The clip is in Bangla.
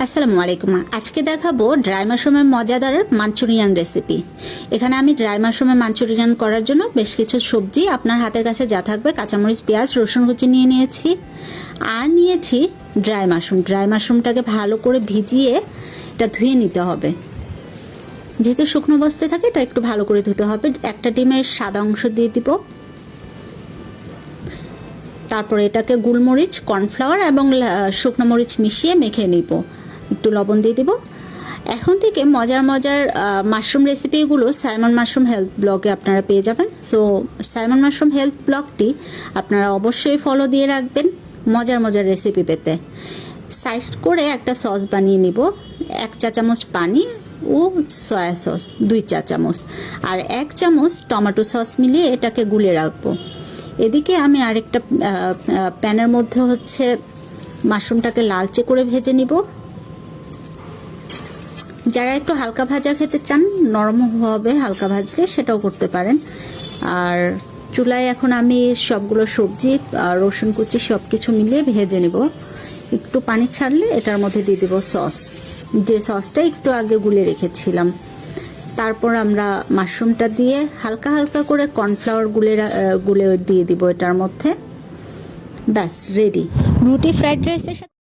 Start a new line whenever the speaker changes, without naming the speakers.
আসসালামু আলাইকুম। আজকে দেখাবো ড্রাই মাশরুমের মজাদার মাঞ্চুরিয়ান রেসিপি। এখানে আমি ড্রাই মাশরুমের মাঞ্চুরিয়ান করার জন্য বেশ কিছু সবজি আপনার হাতের কাছে যা থাকবে, কাঁচামরিচ, পেঁয়াজ, রসুন কুচি নিয়ে নিয়েছি। আর নিয়েছি ড্রাই মাশরুম। ড্রাই মাশরুমটাকে ভালো করে ভিজিয়ে এটা ধুয়ে নিতে হবে। যেহেতু শুকনো অবস্থায় থাকে এটা একটু ভালো করে ধুতে হবে। একটা ডিমের সাদা অংশ দিয়ে দিব। তারপর এটাকে গোলমরিচ, কর্নফ্লাওয়ার এবং শুকনো মরিচ মিশিয়ে মেখে নিব। একটু লবণ দিয়ে দিব। এখন থেকে মজার মজার মাশরুম রেসিপিগুলো সাইমন মাশরুম হেলথ ব্লগে আপনারা পেয়ে যাবেন। সো সাইমন মাশরুম হেলথ ব্লগটি আপনারা অবশ্যই ফলো দিয়ে রাখবেন মজার মজার রেসিপি পেতে। সাইড করে একটা সস বানিয়ে নিব। 1 চা চামচ পানি ও সয়া সস 2 চা চামচ আর 1 চামচ টমেটো সস মিলিয়ে এটাকে গুলে রাখবো। এদিকে আমি আরেকটা প্যানের মধ্যে মাশরুমটাকে লালচে করে ভেজে নিব। যারা একটু হালকা ভাজা খেতে চান, নরম হবে হালকা ভাজলে, সেটাও করতে পারেন। আর চুলায় এখন আমি সবগুলো সবজি, রসুন কুচি সব কিছু মিলিয়ে ভেজে নিব। একটু পানি ছাড়লে এটার মধ্যে দিয়ে দেব সস, যে সসটা একটু আগে গুলে রেখেছিলাম। তারপর আমরা মাশরুমটা দিয়ে হালকা হালকা করে কর্নফ্লাওয়ার গুলে দিয়ে দিব এটার মধ্যে। ব্যাস রেডি। রুটি ফ্রাইড রাইসের সাথে